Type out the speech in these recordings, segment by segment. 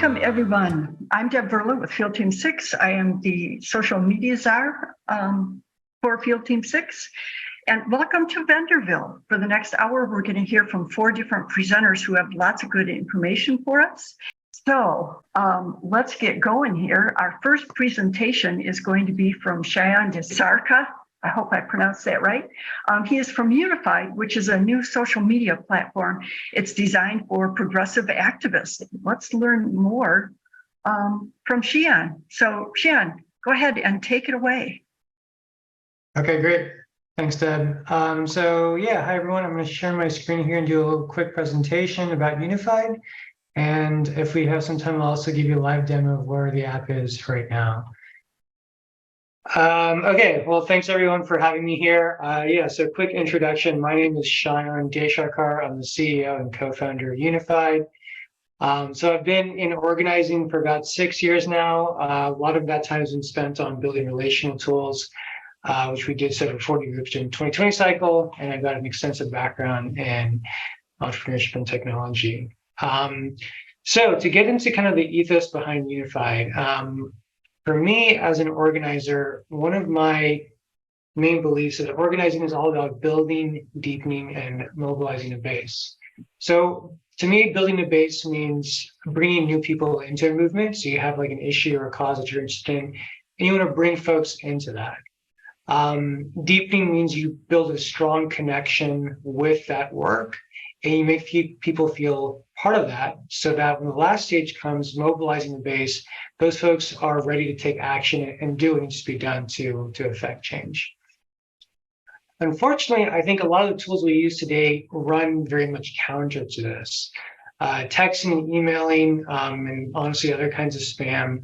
Welcome, everyone. I'm Deb Verla with Field Team 6. I am the social media czar for Field Team 6. And welcome to Vendorville. For the next hour, we're going to hear from 4 different presenters who have lots of good information for us. So let's get going here. Our first presentation is going to be from Shion Detsarkar. I hope I pronounced that right. He is from Unified, which is a new social media platform. It's designed for progressive activists. Let's learn more from Shion. So Shion, go ahead and take it away. Okay, great. Thanks, Deb. Hi everyone. I'm going to share my screen here and do a little quick presentation about Unified. And if we have some time, I'll also give you a live demo of where the app is right now. Okay, well, thanks everyone for having me here. So quick introduction. My name is Shion Detsarkar. I'm the CEO and co-founder of Unified. So I've been in organizing for about 6 years now. A lot of that time has been spent on building relational tools, which we did several 40 groups in 2020 cycle, and I've got an extensive background in entrepreneurship and technology. So to get into kind of the ethos behind Unified, for me as an organizer, one of my main beliefs is that organizing is all about building, deepening, and mobilizing a base. So to me, building a base means bringing new people into a movement. So you have like an issue or a cause that you're interested in, and you want to bring folks into that. Deepening means you build a strong connection with that work, and you make people feel part of that, so that when the last stage comes, mobilizing the base, those folks are ready to take action and do what needs to be done to affect change. Unfortunately, I think a lot of the tools we use today run very much counter to this. Texting and emailing, and honestly other kinds of spam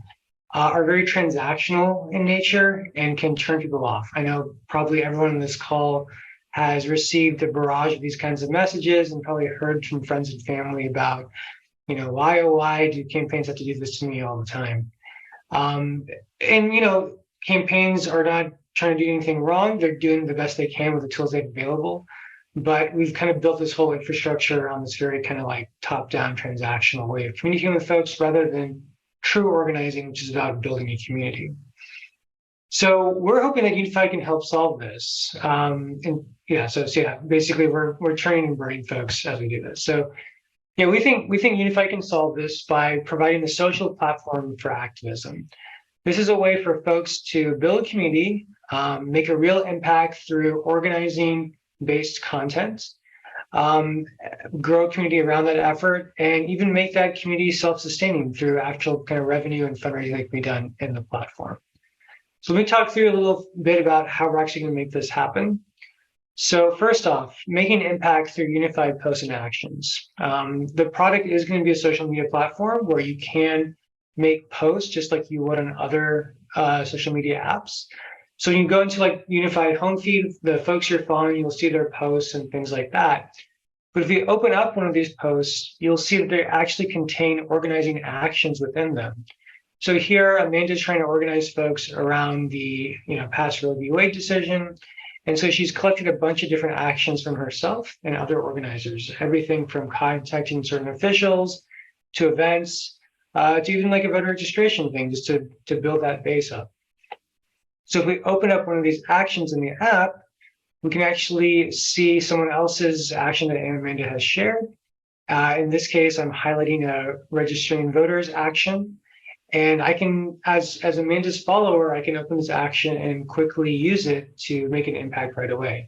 are very transactional in nature and can turn people off. I know probably everyone on this call has received a barrage of these kinds of messages and probably heard from friends and family about, why do campaigns have to do this to me all the time? Campaigns are not trying to do anything wrong. They're doing the best they can with the tools they have available. But we've kind of built this whole infrastructure on this very kind of like top-down transactional way of communicating with folks rather than true organizing, which is about building a community. So we're hoping that Unified can help solve this. Basically we're training and burning folks as we do this. So we think Unified can solve this by providing a social platform for activism. This is a way for folks to build a community, make a real impact through organizing-based content, grow a community around that effort, and even make that community self-sustaining through actual kind of revenue and fundraising that can be done in the platform. So let me talk through a little bit about how we're actually going to make this happen. So first off, making impact through Unified posts and actions. The product is going to be a social media platform where you can make posts just like you would on other social media apps. So when you go into like Unified home feed, the folks you're following, you'll see their posts and things like that. But if you open up one of these posts, you'll see that they actually contain organizing actions within them. So here, Amanda's trying to organize folks around the past Roe v. Wade decision. And so she's collected a bunch of different actions from herself and other organizers, everything from contacting certain officials to events, to even like a voter registration thing, just to build that base up. So if we open up one of these actions in the app, we can actually see someone else's action that Amanda has shared. In this case, I'm highlighting a registering voters action. And I can, as Amanda's follower, I can open this action and quickly use it to make an impact right away.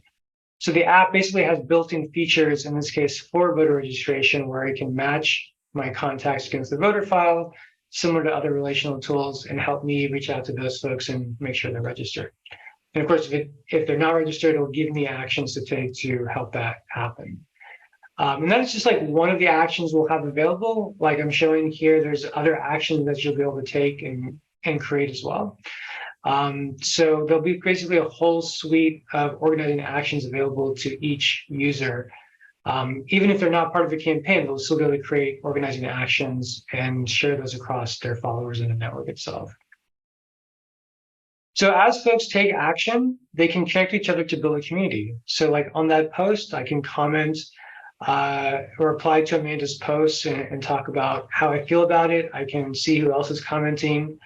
So the app basically has built-in features, in this case, for voter registration, where I can match my contacts against the voter file, similar to other relational tools, and help me reach out to those folks and make sure they're registered. And of course, if they're not registered, it'll give me actions to take to help that happen. And that's just like one of the actions we'll have available. Like I'm showing here, there's other actions that you'll be able to take and create as well. So there'll be basically a whole suite of organizing actions available to each user. Even if they're not part of the campaign, they'll still be able to create organizing actions and share those across their followers in the network itself. So as folks take action, they can connect to each other to build a community. So like on that post, I can comment reply to Amanda's posts and talk about how I feel about it. I can see who else is commenting.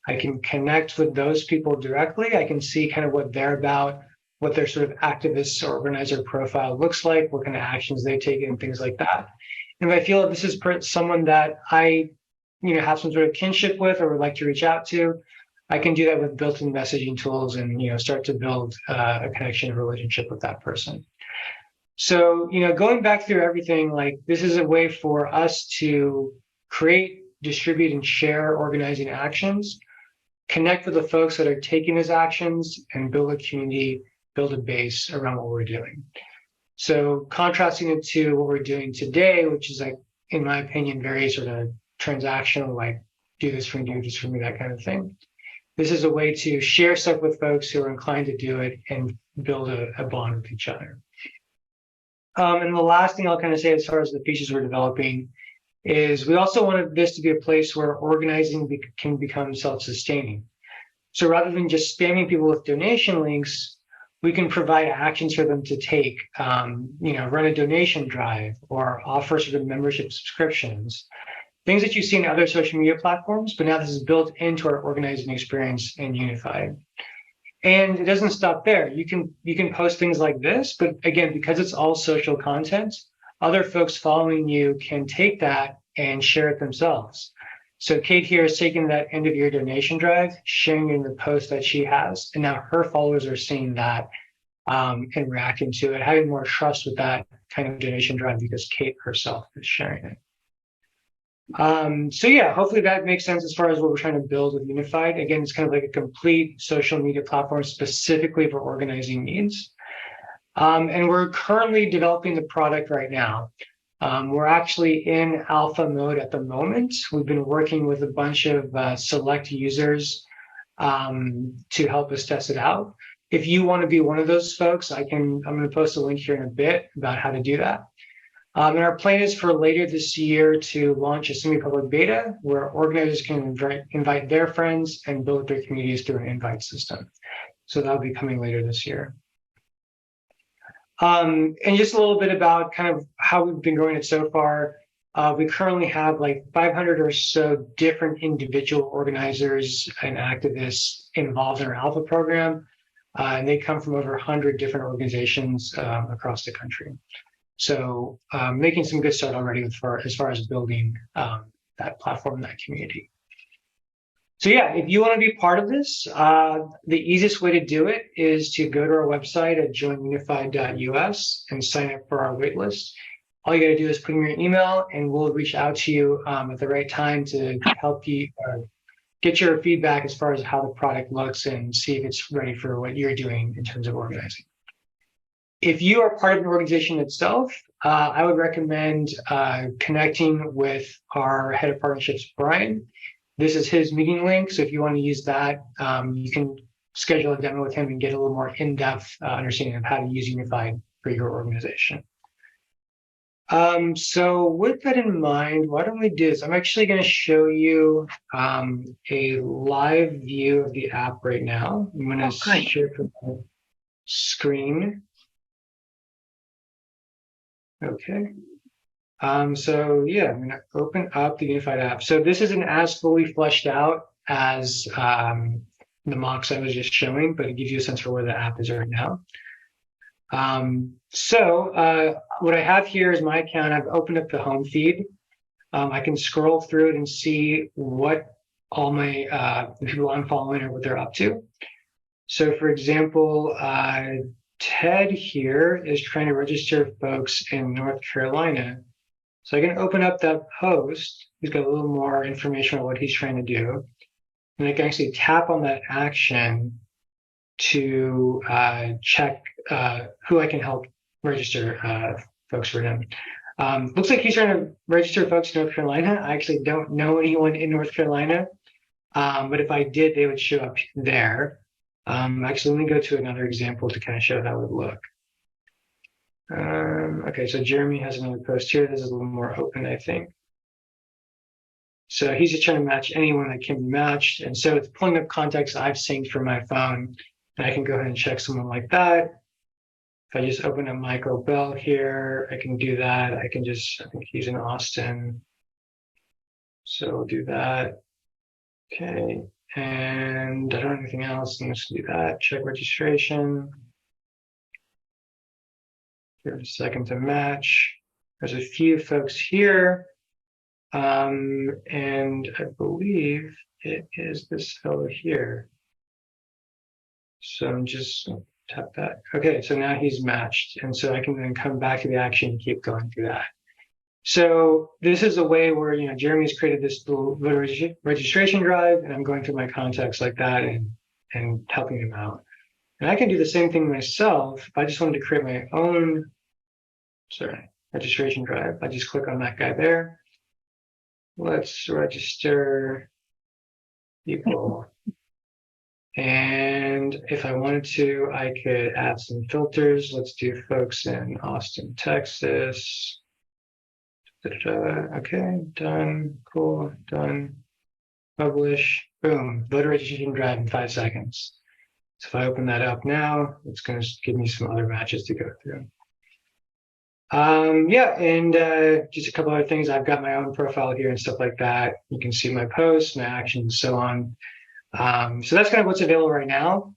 I can connect with those people directly. I can see kind of what they're about, what their sort of activist or organizer profile looks like, what kind of actions they've taken, and things like that. And if I feel that this is someone that I, have some sort of kinship with or would like to reach out to, I can do that with built-in messaging tools and, start to build a connection, a relationship with that person. So, going back through everything, like this is a way for us to create, distribute, and share organizing actions, connect with the folks that are taking those actions, and build a community, build a base around what we're doing. So contrasting it to what we're doing today, which is like, in my opinion, very sort of transactional, like do this for me, do this for me, that kind of thing. This is a way to share stuff with folks who are inclined to do it and build a bond with each other. And the last thing I'll kind of say as far as the features we're developing is we also wanted this to be a place where organizing can become self-sustaining. So rather than just spamming people with donation links, we can provide actions for them to take, run a donation drive or offer sort of membership subscriptions, things that you see in other social media platforms, but now this is built into our organizing experience in Unified. And it doesn't stop there. You can post things like this, but again, because it's all social content, other folks following you can take that and share it themselves. So Kate here is taking that end of year donation drive, sharing it in the post that she has, and now her followers are seeing that and reacting to it, having more trust with that kind of donation drive because Kate herself is sharing it. So yeah, hopefully that makes sense as far as what we're trying to build with Unified. Again, it's kind of like a complete social media platform specifically for organizing needs. And we're currently developing the product right now. We're actually in alpha mode at the moment. We've been working with a bunch of select users to help us test it out. If you want to be one of those folks, I'm going to post a link here in a bit about how to do that. And our plan is for later this year to launch a semi-public beta where organizers can invite their friends and build their communities through an invite system. So that'll be coming later this year. And just a little bit about kind of how we've been growing it so far. We currently have like 500 or so different individual organizers and activists involved in our alpha program. And they come from over 100 different organizations across the country. So making some good start already as far as building that platform, that community. So yeah, if you want to be part of this, the easiest way to do it is to go to our website at joinunified.us and sign up for our waitlist. All you got to do is put in your email and we'll reach out to you at the right time to help you get your feedback as far as how the product looks and see if it's ready for what you're doing in terms of organizing. If you are part of an organization itself, I would recommend connecting with our head of partnerships, Brian. This is his meeting link. So if you want to use that, you can schedule a demo with him and get a little more in-depth understanding of how to use Unified for your organization. So with that in mind, why don't we do this? I'm actually going to show you a live view of the app right now. I'm going to share the screen. Okay. So yeah, I'm going to open up the Unified app. So this isn't as fully fleshed out as the mocks I was just showing, but it gives you a sense for where the app is right now. What I have here is my account. I've opened up the home feed. I can scroll through it and see what all my people I'm following or what they're up to. So for example, Ted here is trying to register folks in North Carolina. So I can open up that post. He's got a little more information on what he's trying to do. And I can actually tap on that action to check who I can help register folks for him. Looks like he's trying to register folks in North Carolina. I actually don't know anyone in North Carolina, but if I did, they would show up there. Actually, let me go to another example to kind of show how it would look. Okay, so Jeremy has another post here. This is a little more open, I think. So he's just trying to match anyone that can be matched. And so it's pulling up contacts I've synced from my phone. And I can go ahead and check someone like that. If I just open up Michael Bell here, I can do that. I think he's in Austin. So we'll do that. Okay. And I don't have anything else. I'm just gonna do that. Check registration. Give it a second to match. There's a few folks here. And I believe it is this fellow here. So I'm just tap that. Okay, so now he's matched. And so I can then come back to the action and keep going through that. So this is a way where, Jeremy's created this little voter registration drive, and I'm going through my contacts like that and helping him out. And I can do the same thing myself. If I just wanted to create my own, registration drive, I just click on that guy there. Let's register people. And if I wanted to, I could add some filters. Let's do folks in Austin, Texas. Okay, done, cool, done. Publish, boom, voter registration drive in 5 seconds. So if I open that up now, it's going to give me some other matches to go through. Just a couple other things. I've got my own profile here and stuff like that. You can see my posts, my actions, and so on. So that's kind of what's available right now.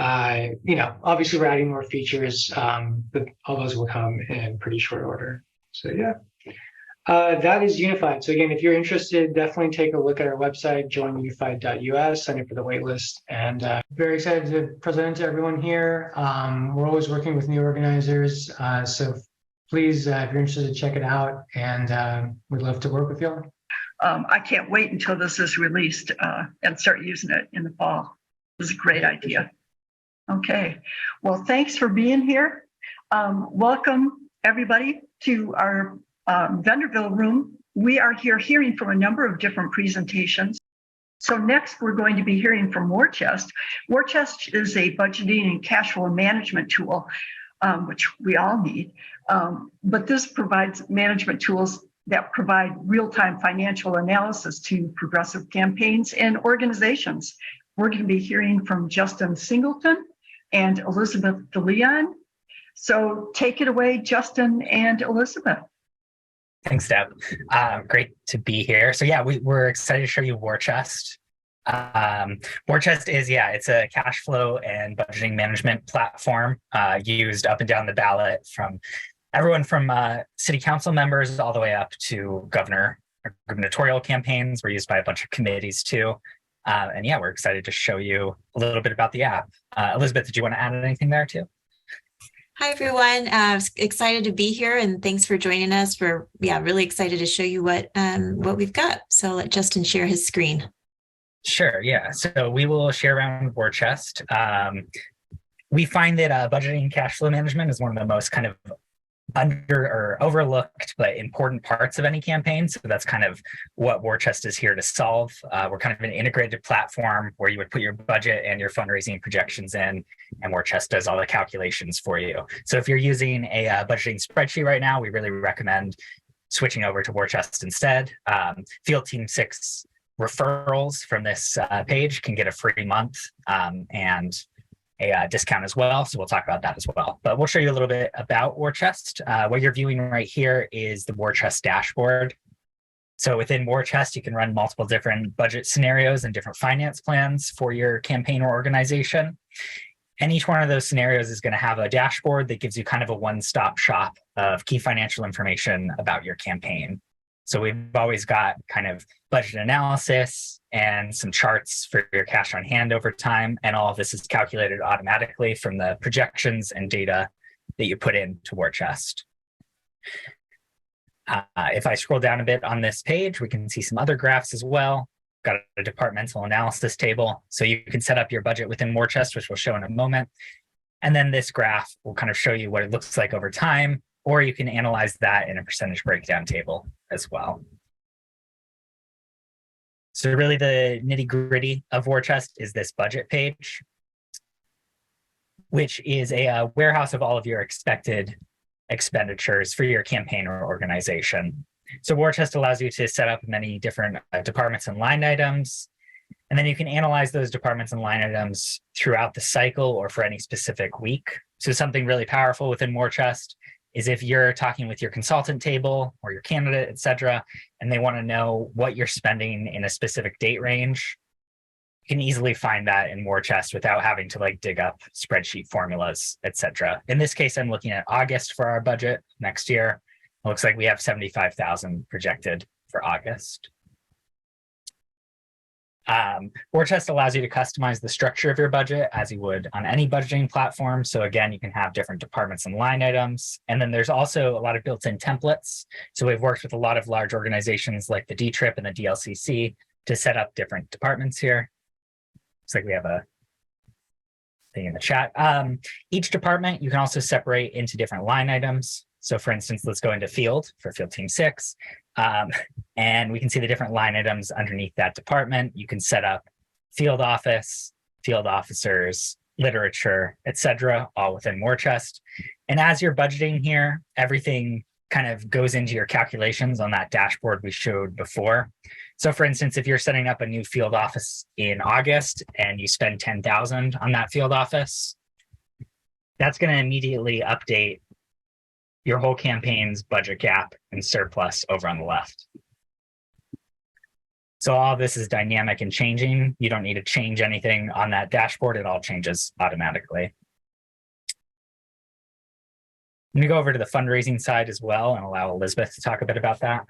Obviously we're adding more features, but all those will come in pretty short order. So yeah, that is Unified. So again, if you're interested, definitely take a look at our website, joinunified.us, sign up for the waitlist, and very excited to present to everyone here. We're always working with new organizers, so please, if you're interested, check it out, and we'd love to work with you all. I can't wait until this is released and start using it in the fall. It was a great idea. Okay, well, thanks for being here. Welcome everybody to our Vendorville room. We are here hearing from a number of different presentations. So next we're going to be hearing from Warchest. Warchest is a budgeting and cash flow management tool, which we all need. But this provides management tools that provide real-time financial analysis to progressive campaigns and organizations. We're going to be hearing from Justin Singleton and Elizabeth DeLeon. So take it away, Justin and Elizabeth. Thanks, Deb. Great to be here. So yeah, we're excited to show you Warchest. Warchest is, it's a cash flow and budgeting management platform used up and down the ballot from everyone from city council members all the way up to gubernatorial campaigns. We're used by a bunch of committees too. We're excited to show you a little bit about the app. Elizabeth, did you want to add anything there too? Hi, everyone. Excited to be here, and thanks for joining us. Really excited to show you what we've got. So I'll let Justin share his screen. Sure, yeah. So we will share around Warchest. We find that budgeting and cash flow management is one of the most kind of under or overlooked but important parts of any campaign. So that's kind of what Warchest is here to solve. We're kind of an integrated platform where you would put your budget and your fundraising projections in, and Warchest does all the calculations for you. So if you're using a budgeting spreadsheet right now, we really recommend switching over to Warchest instead. Field Team 6 referrals from this page can get a free month and a discount as well. So we'll talk about that as well. But we'll show you a little bit about Warchest. What you're viewing right here is the Warchest dashboard. So within Warchest, you can run multiple different budget scenarios and different finance plans for your campaign or organization. And each one of those scenarios is going to have a dashboard that gives you kind of a one-stop shop of key financial information about your campaign. So we've always got kind of budget analysis and some charts for your cash on hand over time. And all of this is calculated automatically from the projections and data that you put into Warchest. If I scroll down a bit on this page, we can see some other graphs as well. Got a departmental analysis table. So you can set up your budget within Warchest, which we'll show in a moment. And then this graph will kind of show you what it looks like over time, or you can analyze that in a percentage breakdown table as well. So really the nitty-gritty of Warchest is this budget page, which is a warehouse of all of your expected expenditures for your campaign or organization. So Warchest allows you to set up many different departments and line items. And then you can analyze those departments and line items throughout the cycle or for any specific week. So something really powerful within Warchest is if you're talking with your consultant table or your candidate, et cetera, and they want to know what you're spending in a specific date range, you can easily find that in Warchest without having to like dig up spreadsheet formulas, et cetera. In this case, I'm looking at August for our budget next year. It looks like we have 75,000 projected for August. Warchest allows you to customize the structure of your budget as you would on any budgeting platform. So again, you can have different departments and line items. And then there's also a lot of built-in templates. So we've worked with a lot of large organizations like the D-Trip and the DLCC to set up different departments here. Looks like we have a thing in the chat. Each department, you can also separate into different line items. So for instance, let's go into field for field team 6. And we can see the different line items underneath that department. You can set up field office, field officers, literature, etc., all within Warchest. And as you're budgeting here, everything kind of goes into your calculations on that dashboard we showed before. So for instance, if you're setting up a new field office in August and you spend 10,000 on that field office, that's going to immediately update your whole campaign's budget gap and surplus over on the left. So all this is dynamic and changing. You don't need to change anything on that dashboard. It all changes automatically. Let me go over to the fundraising side as well and allow Elizabeth to talk a bit about that.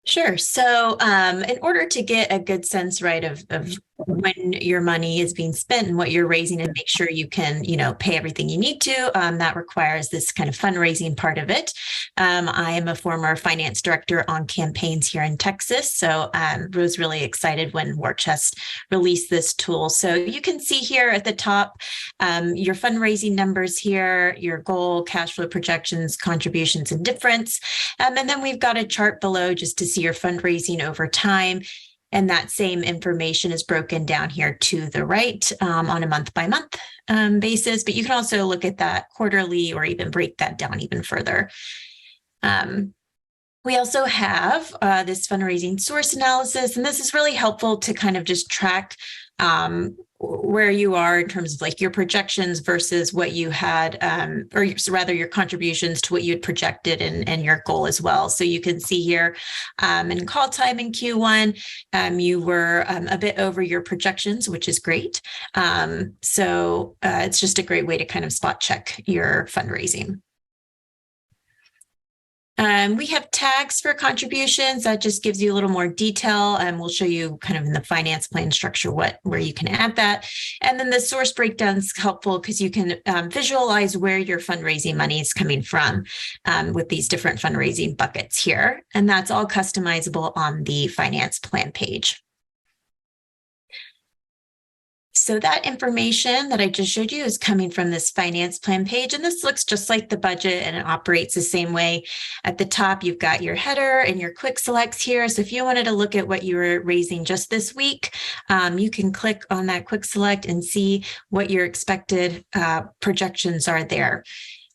Sure. So in order to get a good sense, right, of when your money is being spent and what you're raising and make sure you can, pay everything you need to, that requires this kind of fundraising part of it. I am a former finance director on campaigns here in Texas. So I was really excited when Warchest released this tool. So you can see here at the top, your fundraising numbers here, your goal, cash flow projections, contributions, and difference. And then we've got a chart below just to see your fundraising over time. And that same information is broken down here to the right on a month-by-month basis. But you can also look at that quarterly or even break that down even further. We also have this fundraising source analysis, and this is really helpful to kind of just track where you are in terms of like your projections versus what you had, or rather your contributions to what you had projected and your goal as well. So you can see here in call time in Q1, you were a bit over your projections, which is great. So it's just a great way to kind of spot check your fundraising. We have tags for contributions. That just gives you a little more detail, and we'll show you kind of in the finance plan structure where you can add that. And then the source breakdown is helpful because you can visualize where your fundraising money is coming from with these different fundraising buckets here. And that's all customizable on the finance plan page. So that information that I just showed you is coming from this finance plan page, and this looks just like the budget and it operates the same way. At the top, you've got your header and your quick selects here. So if you wanted to look at what you were raising just this week, you can click on that quick select and see what your expected projections are there.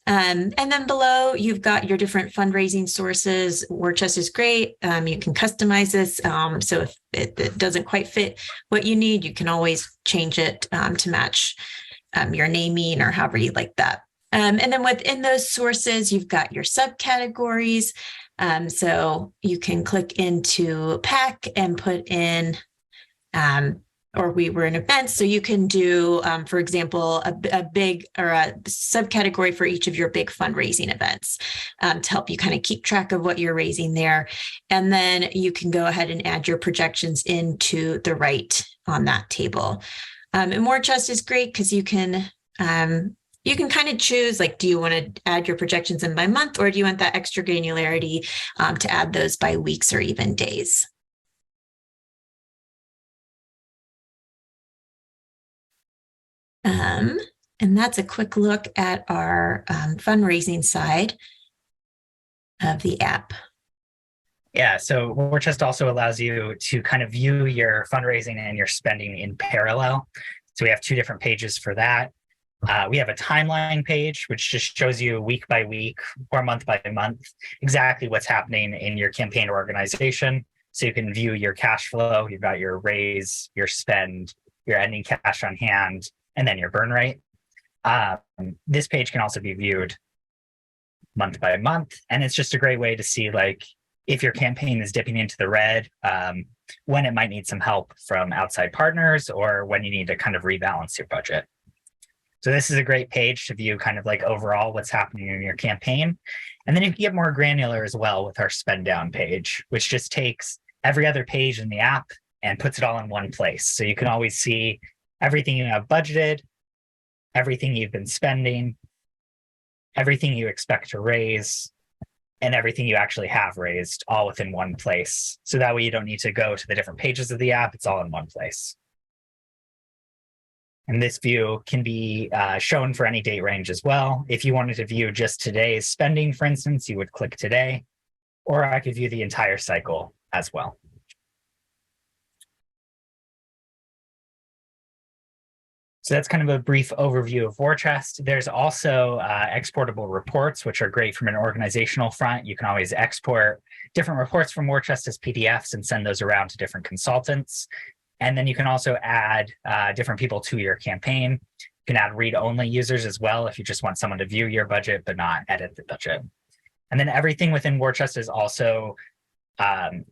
And then below, you've got your different fundraising sources. Warchest is great. You can customize this. So if it doesn't quite fit what you need, you can always change it to match your naming or however you like that. And then within those sources, you've got your subcategories. So you can click into PAC and put in or we were in events. So you can do, for example, a big or a subcategory for each of your big fundraising events to help you kind of keep track of what you're raising there. And then you can go ahead and add your projections into the right on that table. And Warchest is great because you can kind of choose, like, do you want to add your projections in by month, or do you want that extra granularity to add those by weeks or even days? And that's a quick look at our fundraising side of the app. Yeah, so Warchest also allows you to kind of view your fundraising and your spending in parallel. So we have two different pages for that. We have a timeline page, which just shows you week by week or month by month exactly what's happening in your campaign or organization. So you can view your cash flow, you've got your raise, your spend, your ending cash on hand, and then your burn rate. This page can also be viewed month by month, and it's just a great way to see like if your campaign is dipping into the red, when it might need some help from outside partners, or when you need to kind of rebalance your budget. So this is a great page to view kind of like overall what's happening in your campaign. And then you can get more granular as well with our spend down page, which just takes every other page in the app and puts it all in one place. So you can always see everything you have budgeted, everything you've been spending, everything you expect to raise, and everything you actually have raised all within one place. So that way you don't need to go to the different pages of the app. It's all in one place. And this view can be shown for any date range as well. If you wanted to view just today's spending, for instance, you would click today, or I could view the entire cycle as well. So that's kind of a brief overview of Warchest. There's also exportable reports, which are great from an organizational front. You can always export different reports from Warchest as PDFs and send those around to different consultants. And then you can also add different people to your campaign. You can add read-only users as well if you just want someone to view your budget but not edit the budget. And then everything within Warchest is also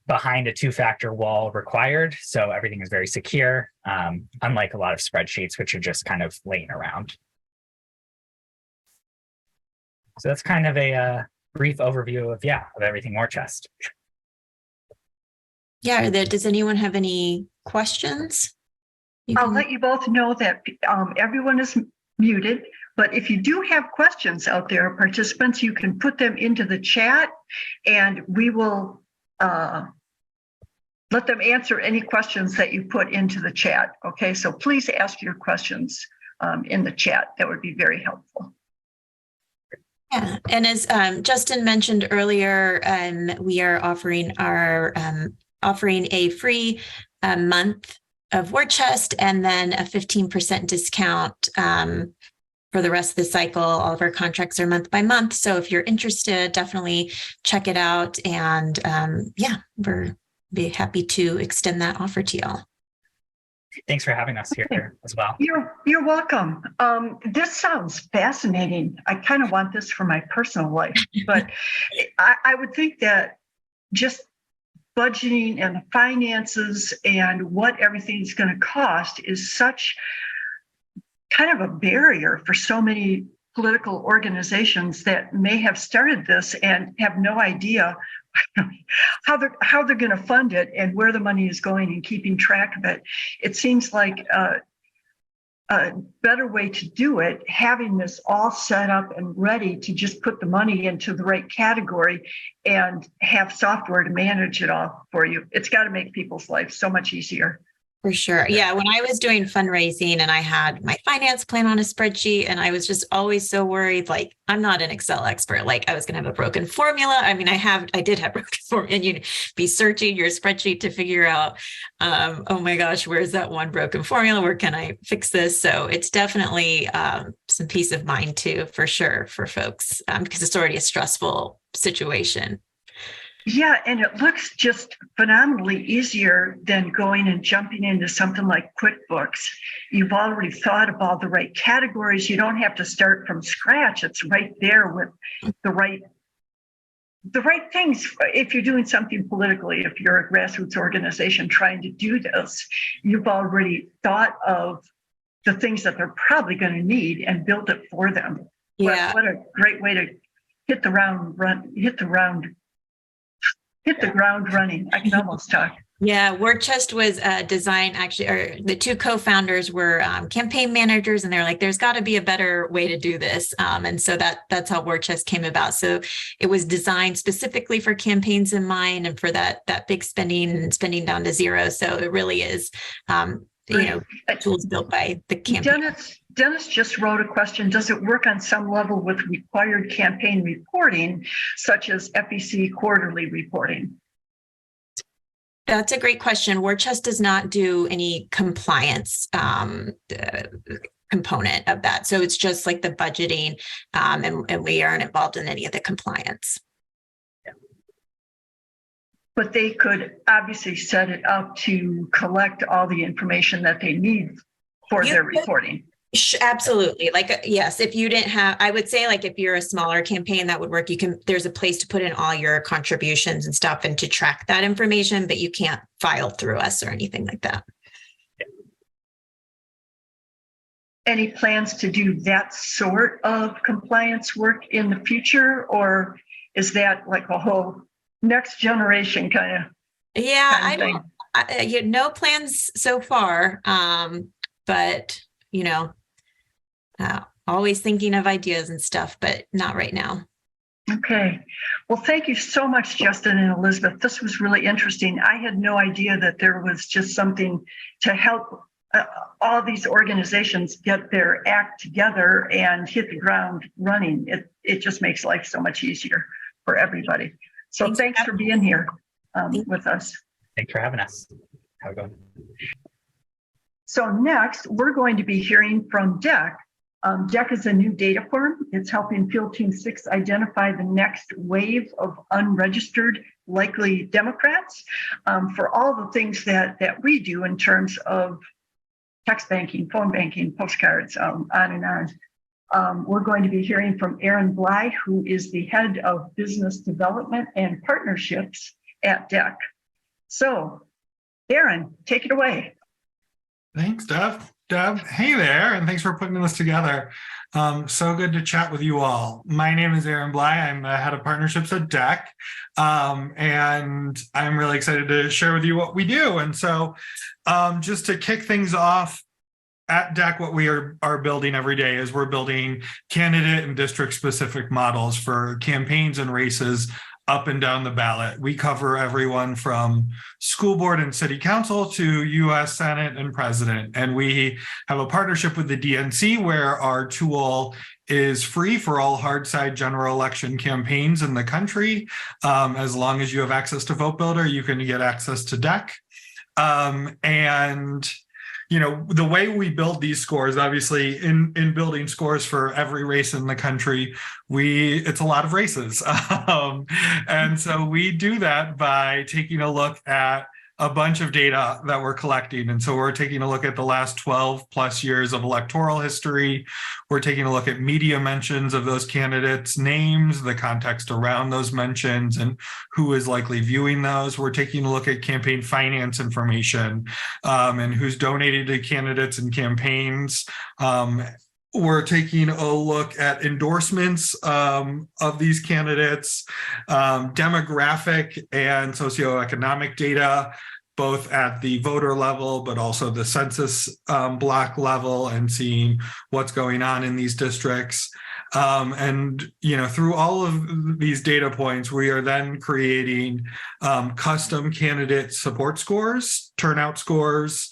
behind a two-factor wall required. So everything is very secure, unlike a lot of spreadsheets, which are just kind of laying around. So that's kind of a brief overview of everything Warchest. Yeah, does anyone have any questions? I'll let you both know that everyone is muted, but if you do have questions out there, participants, you can put them into the chat and we will let them answer any questions that you put into the chat. Okay, so please ask your questions in the chat. That would be very helpful. Yeah, and as Justin mentioned earlier, we are offering a free month of Warchest and then a 15% discount for the rest of the cycle. All of our contracts are month by month. So if you're interested, definitely check it out. And we're be happy to extend that offer to y'all. Thanks for having us here as well. You're welcome. This sounds fascinating. I kind of want this for my personal life, but I would think that just budgeting and the finances and what everything's going to cost is such kind of a barrier for so many political organizations that may have started this and have no idea how they're going to fund it and where the money is going and keeping track of it. It seems like a better way to do it, having this all set up and ready to just put the money into the right category and have software to manage it all for you. It's got to make people's lives so much easier. For sure. Yeah. When I was doing fundraising and I had my finance plan on a spreadsheet and I was just always so worried, like I'm not an Excel expert, like I was going to have a broken formula. I mean, I did have broken formula and you'd be searching your spreadsheet to figure out, oh my gosh, where's that one broken formula? Where can I fix this? So it's definitely some peace of mind too, for sure, for folks, because it's already a stressful situation. Yeah, and it looks just phenomenally easier than going and jumping into something like QuickBooks. You've already thought of all the right categories. You don't have to start from scratch. It's right there with the right things. If you're doing something politically, if you're a grassroots organization trying to do this, you've already thought of the things that they're probably going to need and built it for them. Yeah. What a great way to hit the ground running. I can almost talk. Yeah, Warchest was designed actually, or the two co-founders were campaign managers, and they're like, "There's got to be a better way to do this," and so that's how Warchest came about. So it was designed specifically for campaigns in mind, and for that big spending down to zero. So it really is, tools built by the campaign. Dennis just wrote a question. Does it work on some level with required campaign reporting, such as FEC quarterly reporting? That's a great question. Warchest does not do any compliance component of that. So it's just like the budgeting, and we aren't involved in any of the compliance. But they could obviously set it up to collect all the information that they need for You their could- reporting. Absolutely. Like, yes, if you didn't have, I would say, like, if you're a smaller campaign, that would work. There's a place to put in all your contributions and stuff and to track that information, but you can't file through us or anything like that. Any plans to do that sort of compliance work in the future? Or is that like a whole next generation kind of? Yeah, kind of you had no plans so far. But always thinking of ideas and stuff, but not right now. Okay. Well, thank you so much, Justin and Elizabeth. This was really interesting. I had no idea that there was just something to help all these organizations get their act together and hit the ground running. It just makes life so much easier for everybody. So thanks for being here with us. Thanks for having us. How it going? So next, we're going to be hearing from DEC. DEC is a new data firm. It's helping Field Team 6 identify the next wave of unregistered likely Democrats for all the things that we do in terms of text banking, phone banking, postcards, on and on. We're going to be hearing from Aaron Bly, who is the head of business development and partnerships at DEC. So, Aaron, take it away. Thanks, Deb. Hey there, and thanks for putting this together. So good to chat with you all. My name is Aaron Bly. I'm the head of partnerships at DEC, and I'm really excited to share with you what we do. And so just to kick things off, at DEC, what we are building every day is we're building candidate and district-specific models for campaigns and races up and down the ballot. We cover everyone from school board and city council to US Senate and president. And we have a partnership with the DNC where our tool is free for all hard side general election campaigns in the country. As long as you have access to Vote Builder, you can get access to DEC. And the way we build these scores, obviously in building scores for every race in the country, it's a lot of races. And so we do that by taking a look at a bunch of data that we're collecting. And so we're taking a look at the last 12 plus years of electoral history. We're taking a look at media mentions of those candidates' names, the context around those mentions, and who is likely viewing those. We're taking a look at campaign finance information and who's donated to candidates and campaigns. We're taking a look at endorsements of these candidates, demographic and socioeconomic data, both at the voter level, but also the census block level, and seeing what's going on in these districts. And through all of these data points, we are then creating custom candidate support scores, turnout scores,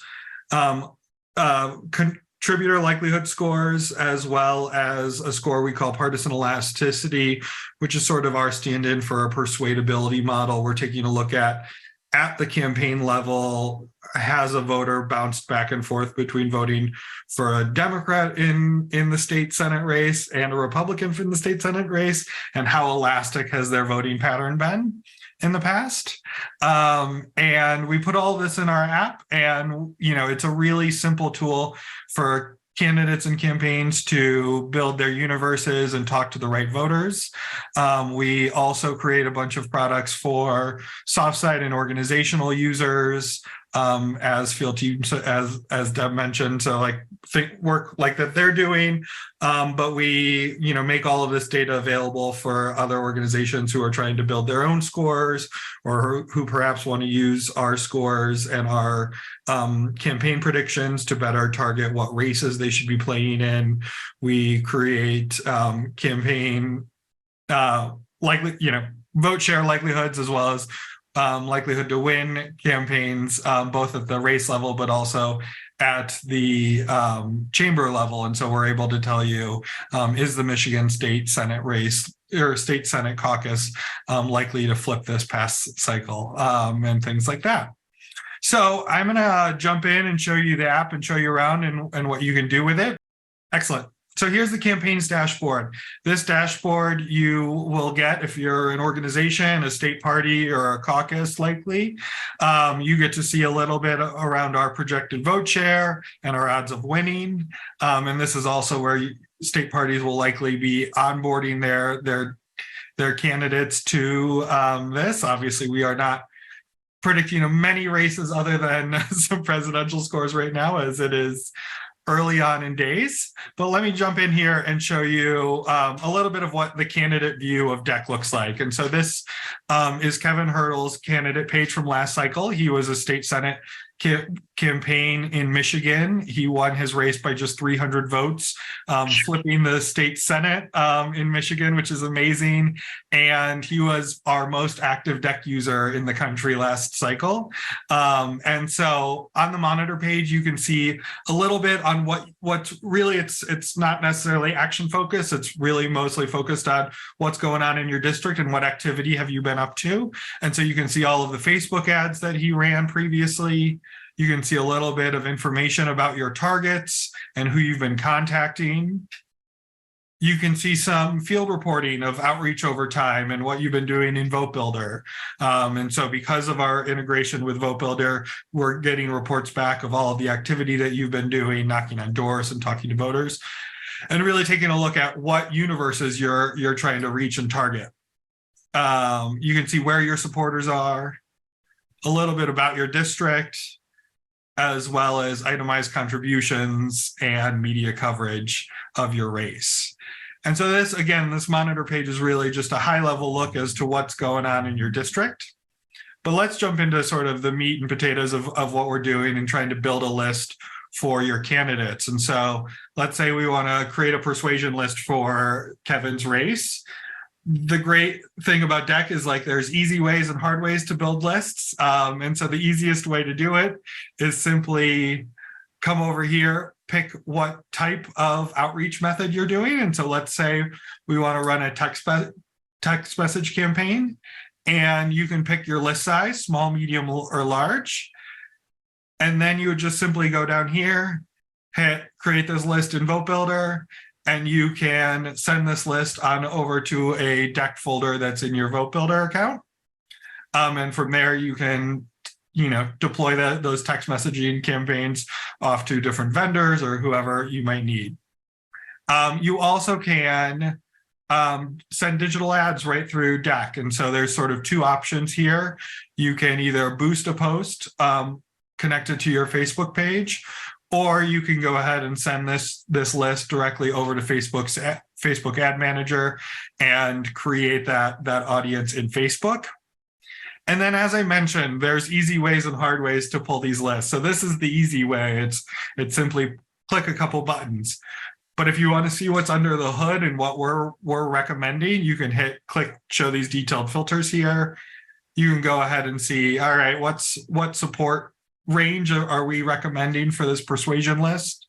contributor likelihood scores, as well as a score we call partisan elasticity, which is sort of our stand-in for a persuadability model. We're taking a look at the campaign level, has a voter bounced back and forth between voting for a Democrat in the state Senate race and a Republican in the state Senate race, and how elastic has their voting pattern been in the past. And we put all this in our app, and it's a really simple tool for candidates and campaigns to build their universes and talk to the right voters. We also create a bunch of products for soft side and organizational users, as field teams, as Deb mentioned, so work like that they're doing, but we make all of this data available for other organizations who are trying to build their own scores, or who perhaps want to use our scores and our campaign predictions to better target what races they should be playing in. We create campaign vote share likelihoods, as well as likelihood to win campaigns, both at the race level, but also at the chamber level. And so we're able to tell you, is the Michigan State Senate race or State Senate caucus likely to flip this past cycle, and things like that. So I'm going to jump in and show you the app and show you around and what you can do with it. Excellent. So here's the campaigns dashboard. This dashboard you will get if you're an organization, a state party, or a caucus likely. You get to see a little bit around our projected vote share and our odds of winning. And this is also where state parties will likely be onboarding their candidates to this. Obviously, we are not predicting many races other than some presidential scores right now, as it is early on in days. But let me jump in here and show you a little bit of what the candidate view of DEC looks like. And so this is Kevin Hurdle's candidate page from last cycle. He was a state Senate campaign in Michigan. He won his race by just 300 votes, flipping the state Senate in Michigan, which is amazing. And he was our most active DEC user in the country last cycle. And so on the monitor page, you can see a little bit on what's really, it's not necessarily action focused. It's really mostly focused on what's going on in your district and what activity have you been up to. And so you can see all of the Facebook ads that he ran previously. You can see a little bit of information about your targets and who you've been contacting. You can see some field reporting of outreach over time and what you've been doing in Vote Builder. And so because of our integration with Vote Builder, we're getting reports back of all of the activity that you've been doing, knocking on doors and talking to voters, and really taking a look at what universes you're trying to reach and target. You can see where your supporters are, a little bit about your district, as well as itemized contributions and media coverage of your race. And so this, again, this monitor page is really just a high-level look as to what's going on in your district. But let's jump into sort of the meat and potatoes of what we're doing and trying to build a list for your candidates. And so let's say we want to create a persuasion list for Kevin's race. The great thing about DEC is like there's easy ways and hard ways to build lists. And so the easiest way to do it is simply come over here, pick what type of outreach method you're doing. And so let's say we want to run a text message campaign, and you can pick your list size, small, medium, or large. And then you would just simply go down here, hit create this list in Vote Builder, and you can send this list on over to a DEC folder that's in your Vote Builder account. And from there, you can, deploy those text messaging campaigns off to different vendors or whoever you might need. You also can send digital ads right through DEC. And so there's sort of two options here. You can either boost a post connected to your Facebook page, or you can go ahead and send this list directly over to Facebook's Facebook Ad Manager and create that audience in Facebook. And then, as I mentioned, there's easy ways and hard ways to pull these lists. So this is the easy way. It's simply click a couple buttons. But if you want to see what's under the hood and what we're recommending, you can click show these detailed filters here. You can go ahead and see, all right, what support range are we recommending for this persuasion list,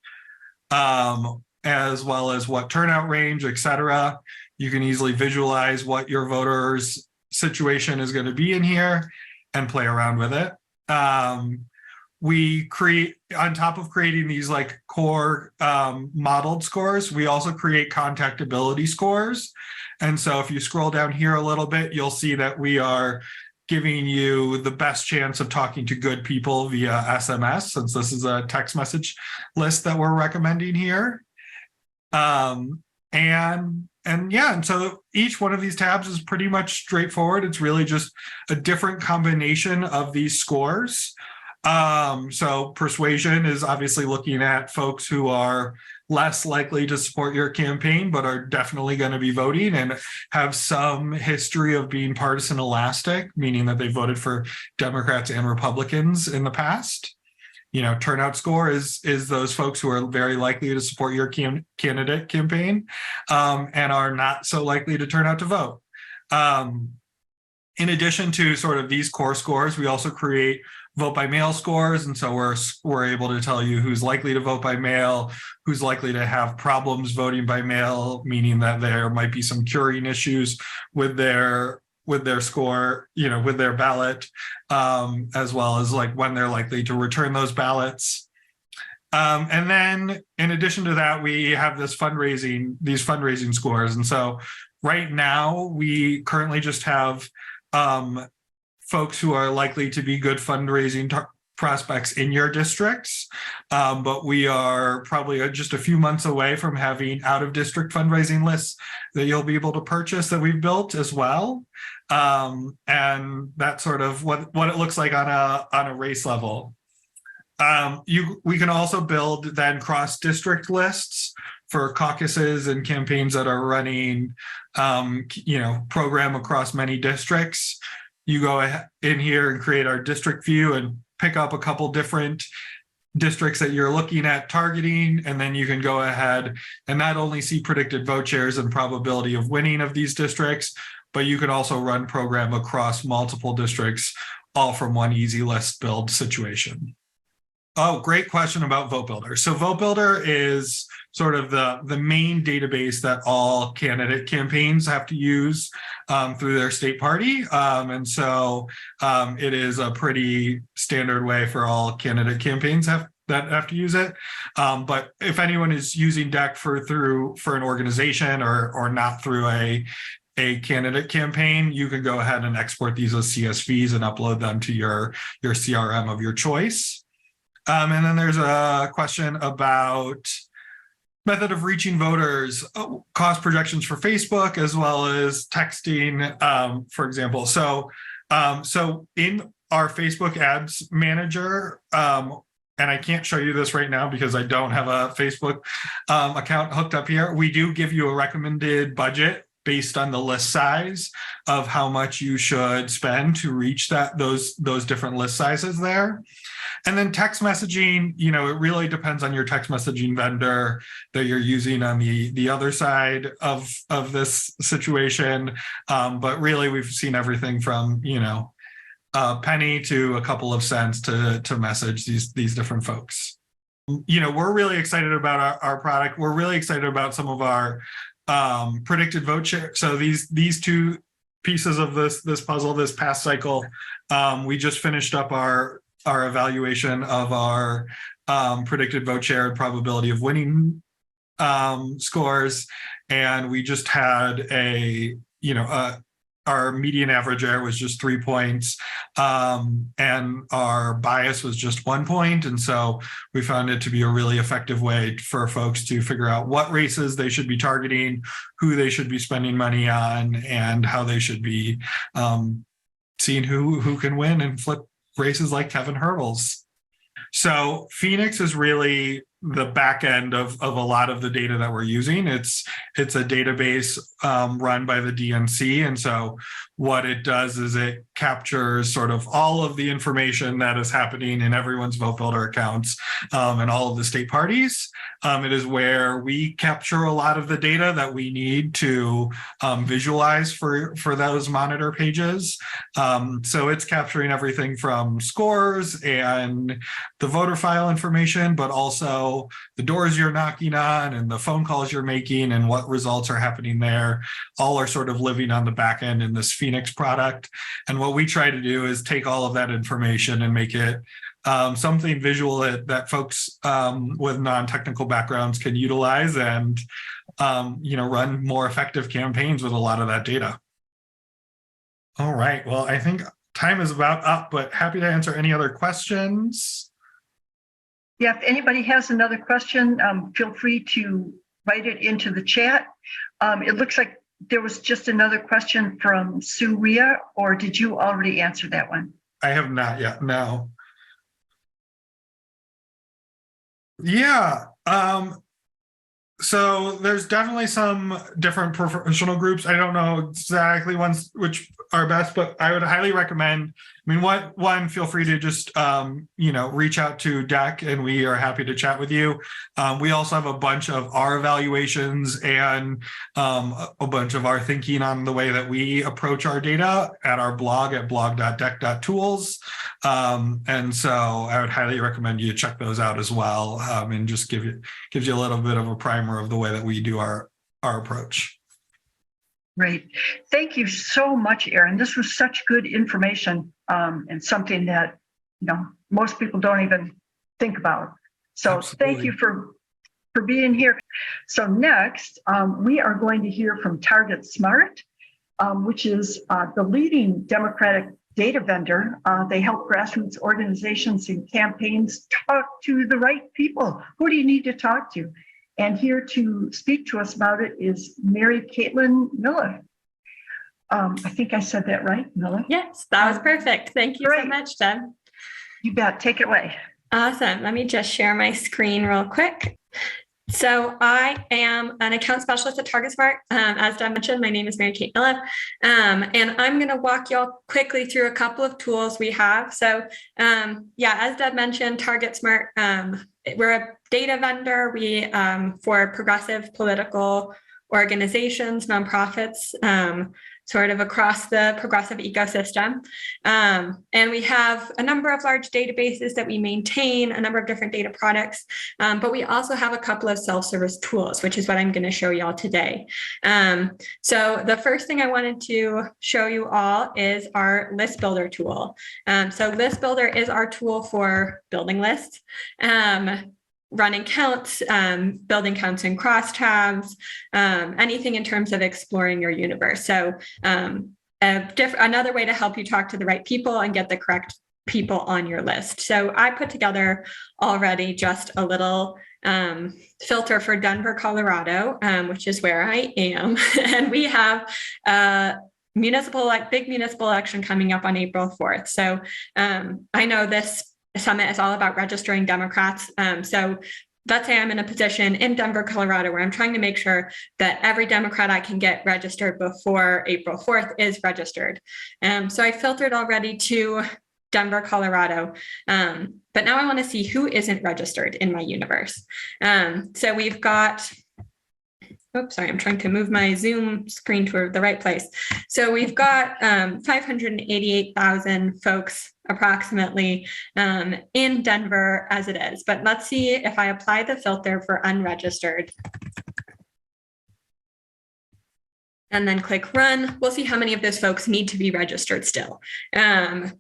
as well as what turnout range, etc. You can easily visualize what your voters' situation is going to be in here and play around with it. We create, on top of creating these like core modeled scores, we also create contactability scores. And so if you scroll down here a little bit, you'll see that we are giving you the best chance of talking to good people via SMS, since this is a text message list that we're recommending here. And so each one of these tabs is pretty much straightforward. It's really just a different combination of these scores. So persuasion is obviously looking at folks who are less likely to support your campaign, but are definitely going to be voting and have some history of being partisan elastic, meaning that they voted for Democrats and Republicans in the past. Turnout score is those folks who are very likely to support your candidate campaign and are not so likely to turn out to vote. In addition to sort of these core scores, we also create vote by mail scores. And so we're able to tell you who's likely to vote by mail, who's likely to have problems voting by mail, meaning that there might be some curing issues with their score, with their ballot, as well as like when they're likely to return those ballots. And then in addition to that, we have these fundraising scores. And so right now we currently just have folks who are likely to be good fundraising prospects in your districts. But we are probably just a few months away from having out of district fundraising lists that you'll be able to purchase that we've built as well. And that's sort of what it looks like on a race level. We can also build then cross district lists for caucuses and campaigns that are running, program across many districts. You go in here and create our district view and pick up a couple different districts that you're looking at targeting, and then you can go ahead and not only see predicted vote shares and probability of winning of these districts, but you can also run program across multiple districts, all from one easy list build situation. Oh, great question about Vote Builder. So Vote Builder is sort of the main database that all candidate campaigns have to use through their state party. And so it is a pretty standard way for all candidate campaigns that have to use it. But if anyone is using DEC for an organization or not through a candidate campaign, you can go ahead and export these as CSVs and upload them to your CRM of your choice. And then there's a question about method of reaching voters, cost projections for Facebook, as well as texting, for example. So in our Facebook ads manager, and I can't show you this right now because I don't have a Facebook account hooked up here, we do give you a recommended budget based on the list size of how much you should spend to reach those different list sizes there. And then text messaging, it really depends on your text messaging vendor that you're using on the other side of this situation. But really, we've seen everything from, a penny to a couple of cents to message these different folks. We're really excited about our product. We're really excited about some of our predicted vote share. So these two pieces of this puzzle, this past cycle, we just finished up our evaluation of our predicted vote share and probability of winning scores, and we just had our median average error was just 3 points, and our bias was just 1 point. And so we found it to be a really effective way for folks to figure out what races they should be targeting, who they should be spending money on, and how they should be seeing who can win and flip races like Kevin Hurdles. So Phoenix is really the back end of a lot of the data that we're using. It's a database run by the DNC. And so what it does is it captures sort of all of the information that is happening in everyone's Vote Builder accounts and all of the state parties. It is where we capture a lot of the data that we need to visualize for those monitor pages. So it's capturing everything from scores and the voter file information, but also the doors you're knocking on and the phone calls you're making and what results are happening there. All are sort of living on the back end in this Phoenix product. And what we try to do is take all of that information and make it something visual that folks with non-technical backgrounds can utilize and run more effective campaigns with a lot of that data. All right, well, I think time is about up, but happy to answer any other questions. Yeah, if anybody has another question, feel free to write it into the chat. It looks like there was just another question from Sue Ria, or did you already answer that one? I have not yet, no. Yeah, so there's definitely some different professional groups. I don't know exactly which are best, but I would highly recommend. I mean, one, feel free to just reach out to DEC, and we are happy to chat with you. We also have a bunch of our evaluations and a bunch of our thinking on the way that we approach our data at our blog at blog.dec.tools. And so I would highly recommend you check those out as well, and just gives you a little bit of a primer of the way that we do our approach. Great. Thank you so much, Aaron. This was such good information and something that most people don't even think about. So thank Absolutely. you for being here. So next, we are going to hear from TargetSmart, which is the leading Democratic data vendor. They help grassroots organizations and campaigns talk to the right people. Who do you need to talk to? And here to speak to us about it is Mary Caitlin Milliff. I think I said that right, Milliff? Yes, that was perfect. Thank you so Great. much, Deb. You bet. Take it away. Awesome. Let me just share my screen real quick. So I am an account specialist at TargetSmart. As Deb mentioned, my name is Mary Kate Milliff, and I'm going to walk y'all quickly through a couple of tools we have. So as Deb mentioned, TargetSmart, we're a data vendor. We for progressive political organizations, nonprofits, sort of across the progressive ecosystem. And we have a number of large databases that we maintain, a number of different data products, but we also have a couple of self-service tools, which is what I'm going to show y'all today. So the first thing I wanted to show you all is our list builder tool. So list builder is our tool for building lists, running counts, building counts in crosstabs, anything in terms of exploring your universe. So another way to help you talk to the right people and get the correct people on your list. So I put together already just a little filter for Denver, Colorado, which is where I am. And we have big municipal election coming up on April 4th. So I know this summit is all about registering Democrats. So let's say I'm in a position in Denver, Colorado, where I'm trying to make sure that every Democrat I can get registered before April 4th is registered. So I filtered already to Denver, Colorado. But now I want to see who isn't registered in my universe. So we've got, oops, sorry, I'm trying to move my Zoom screen to the right place. So we've got 588,000 folks approximately in Denver as it is. But let's see if I apply the filter for unregistered and then click run, we'll see how many of those folks need to be registered still.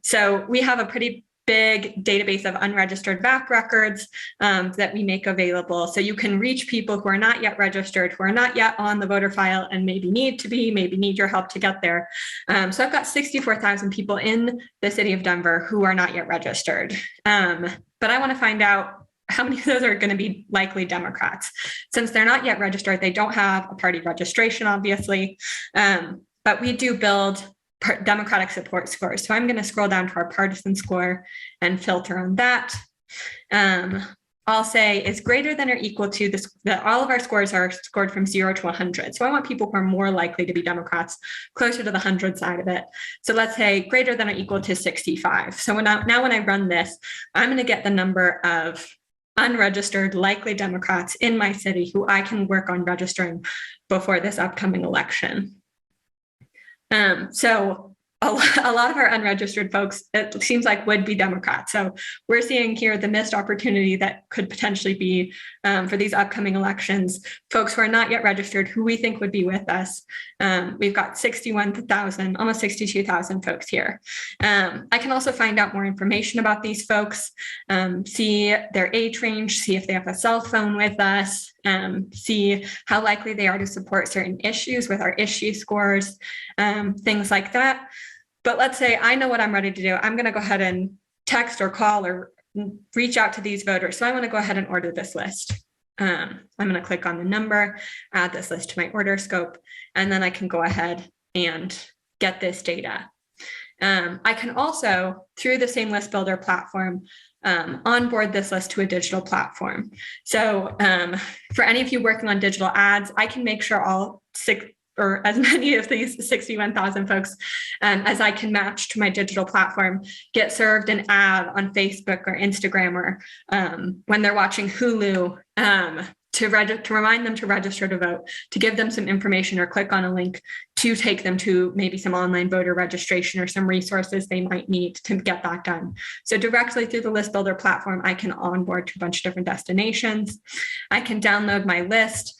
So we have a pretty big database of unregistered VAC records that we make available. So you can reach people who are not yet registered, who are not yet on the voter file and maybe need to be, maybe need your help to get there. So I've got 64,000 people in the city of Denver who are not yet registered. But I want to find out how many of those are going to be likely Democrats. Since they're not yet registered, they don't have a party registration, obviously. But we do build Democratic support scores. So I'm going to scroll down to our partisan score and filter on that. I'll say is greater than or equal to this. All of our scores are scored from 0 to 100. So I want people who are more likely to be Democrats closer to the 100 side of it. So let's say greater than or equal to 65. So now when I run this, I'm going to get the number of unregistered likely Democrats in my city who I can work on registering before this upcoming election. So a lot of our unregistered folks, it seems like, would be Democrats. So we're seeing here the missed opportunity that could potentially be for these upcoming elections. Folks who are not yet registered, who we think would be with us. We've got 61,000, almost 62,000 folks here. I can also find out more information about these folks, see their age range, see if they have a cell phone with us, see how likely they are to support certain issues with our issue scores, things like that. But let's say I know what I'm ready to do. I'm going to go ahead and text or call or reach out to these voters. So I want to go ahead and order this list. I'm going to click on the number, add this list to my order scope, and then I can go ahead and get this data. I can also, through the same list builder platform, onboard this list to a digital platform. So for any of you working on digital ads, I can make sure all or as many of these 61,000 folks as I can match to my digital platform get served an ad on Facebook or Instagram or when they're watching Hulu to remind them to register to vote, to give them some information or click on a link to take them to maybe some online voter registration or some resources they might need to get that done. So directly through the list builder platform, I can onboard to a bunch of different destinations. I can download my list.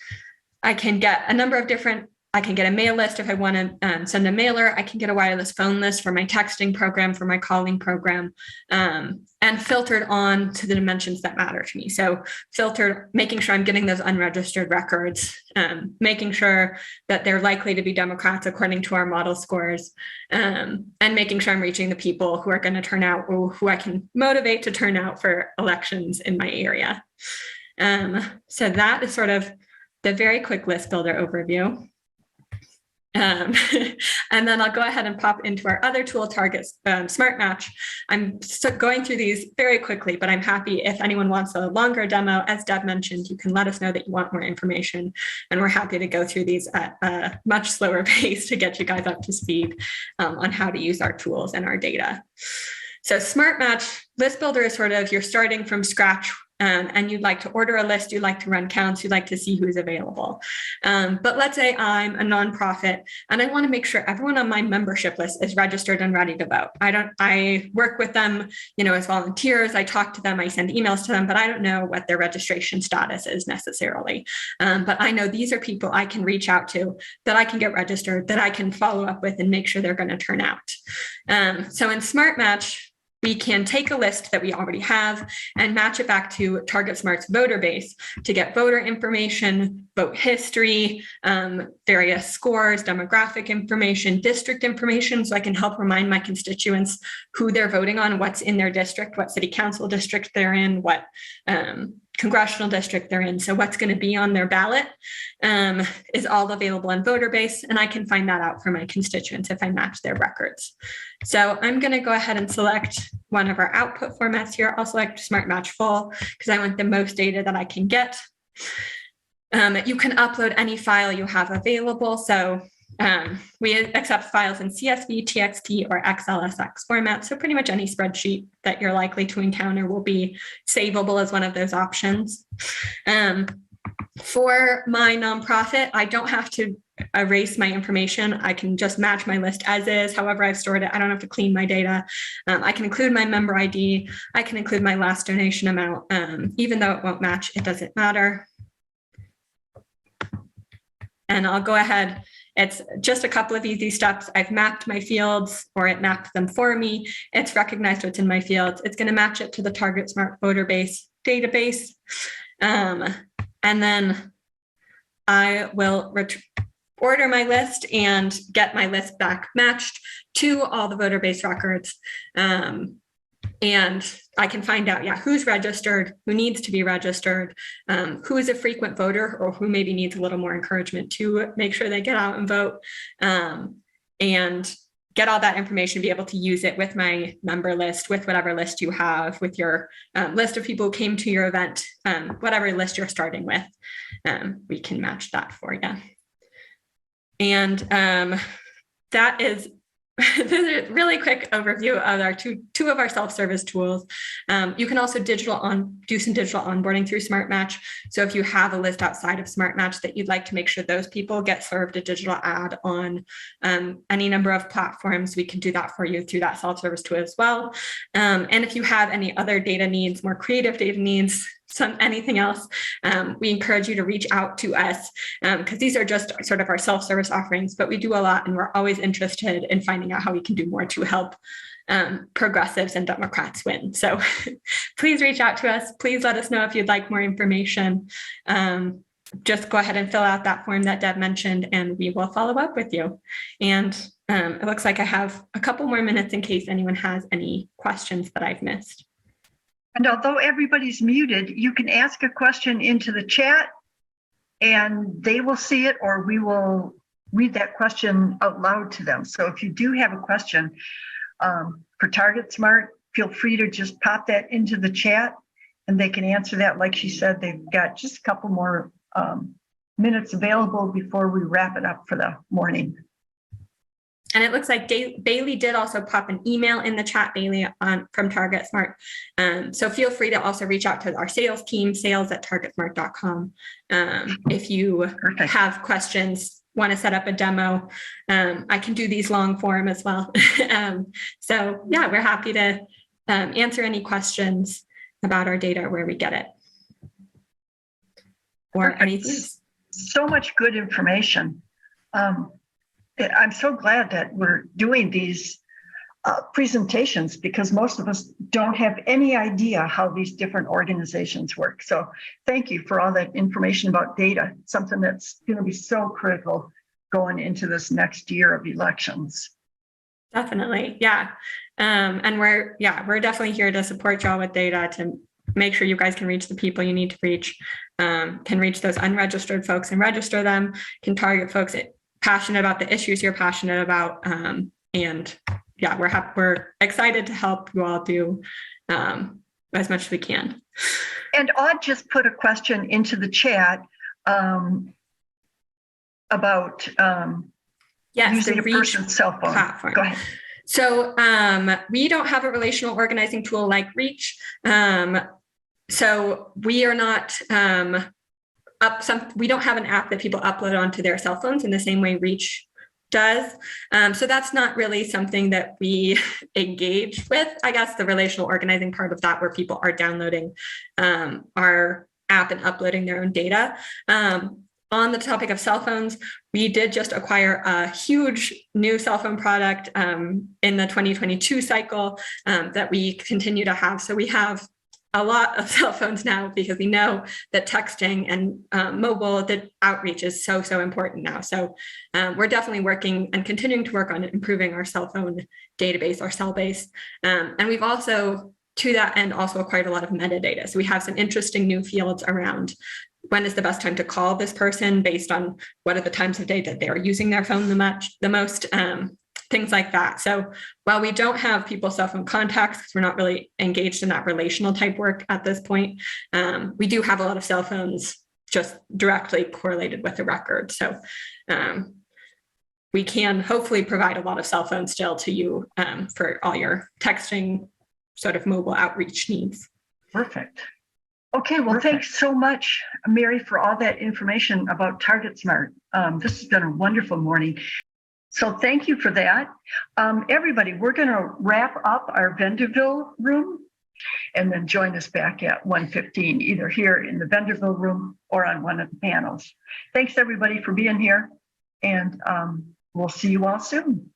I can get a number of different I can get a mail list if I want to send a mailer. I can get a wireless phone list for my texting program, for my calling program, and filtered on to the dimensions that matter to me. So filtered, making sure I'm getting those unregistered records, making sure that they're likely to be Democrats according to our model scores, and making sure I'm reaching the people who are going to turn out or who I can motivate to turn out for elections in my area. So that is sort of the very quick list builder overview. And then I'll go ahead and pop into our other tool, TargetSmart Match. I'm going through these very quickly, but I'm happy if anyone wants a longer demo. As Deb mentioned, you can let us know that you want more information, and we're happy to go through these at a much slower pace to get you guys up to speed on how to use our tools and our data. So Smart Match List Builder is sort of, you're starting from scratch, and you'd like to order a list, you'd like to run counts, you'd like to see who's available. But let's say I'm a nonprofit and I want to make sure everyone on my membership list is registered and ready to vote. I work with them, as volunteers, I talk to them, I send emails to them, but I don't know what their registration status is necessarily. But I know these are people I can reach out to, that I can get registered, that I can follow up with and make sure they're going to turn out. So in Smart Match, we can take a list that we already have and match it back to TargetSmart's voter base to get voter information, vote history, various scores, demographic information, district information, so I can help remind my constituents who they're voting on, what's in their district, what city council district they're in, what congressional district they're in. So what's going to be on their ballot is all available in voter base, and I can find that out for my constituents if I match their records. So I'm going to go ahead and select one of our output formats here. I'll select Smart Match Full because I want the most data that I can get. You can upload any file you have available. So we accept files in CSV, TXT, or XLSX format. So pretty much any spreadsheet that you're likely to encounter will be savable as one of those options. For my nonprofit, I don't have to erase my information. I can just match my list as is. However I've stored it, I don't have to clean my data. I can include my member ID. I can include my last donation amount. Even though it won't match, it doesn't matter. And I'll go ahead. It's just a couple of easy steps. I've mapped my fields, or it mapped them for me. It's recognized what's in my fields. It's going to match it to the TargetSmart voter base database. And then I will order my list and get my list back matched to all the voter base records. And I can find out, who's registered, who needs to be registered, who is a frequent voter, or who maybe needs a little more encouragement to make sure they get out and vote, and get all that information, be able to use it with my member list, with whatever list you have, with your list of people who came to your event, whatever list you're starting with, we can match that for you. And that is a really quick overview of our two of our self-service tools. You can also do some digital onboarding through Smart Match. So if you have a list outside of Smart Match that you'd like to make sure those people get served a digital ad on any number of platforms, we can do that for you through that self-service tool as well. And if you have any other data needs, more creative data needs, anything else, we encourage you to reach out to us, because these are just sort of our self-service offerings, but we do a lot, and we're always interested in finding out how we can do more to help progressives and Democrats win. So please reach out to us. Please let us know if you'd like more information. Just go ahead and fill out that form that Deb mentioned, and we will follow up with you. And it looks like I have a couple more minutes in case anyone has any questions that I've missed. And although everybody's muted, you can ask a question into the chat and they will see it, or we will read that question out loud to them. So if you do have a question for TargetSmart, feel free to just pop that into the chat and they can answer that. Like she said, they've got just a couple more minutes available before we wrap it up for the morning. And it looks like Bailey did also pop an email in the chat, Bailey, from TargetSmart. So feel free to also reach out to our sales team, sales@targetsmart.com. If you have questions, want to set up a demo, I can do these long form as well. So yeah, we're happy to answer any questions about our data, where we get it, or anything else. So much good information. I'm so glad that we're doing these presentations because most of us don't have any idea how these different organizations work. So thank you for all that information about data, something that's going to be so critical going into this next year of elections. Definitely. Yeah. And we're definitely here to support y'all with data to make sure you guys can reach the people you need to reach, can reach those unregistered folks and register them, can target folks passionate about the issues you're passionate about. And yeah, we're excited to help you all do as much as we can. And Odd just put a question into the chat about using a person's cell phone platform. Go ahead. So we don't have a relational organizing tool like Reach. So we are not we don't have an app that people upload onto their cell phones in the same way Reach does. So that's not really something that we engage with. I guess the relational organizing part of that, where people are downloading our app and uploading their own data. On the topic of cell phones, we did just acquire a huge new cell phone product in the 2022 cycle that we continue to have. So we have a lot of cell phones now because we know that texting and mobile the outreach is so important now. So we're definitely working and continuing to work on improving our cell phone database, our cell base. And we've also, to that end, also acquired a lot of metadata. So we have some interesting new fields around when is the best time to call this person based on what are the times of day that they are using their phone the most, things like that. So while we don't have people's cell phone contacts, because we're not really engaged in that relational type work at this point, we do have a lot of cell phones just directly correlated with the record. So we can hopefully provide a lot of cell phones still to you for all your texting sort of mobile outreach needs. Perfect. Okay, well, thanks so much, Mary, for all that information about TargetSmart. This has been a wonderful morning. So thank you for that. Everybody, we're going to wrap up our Vendorville room and then join us back at 1:15, either here in the Vendorville room or on one of the panels. Thanks, everybody, for being here, and we'll see you all soon.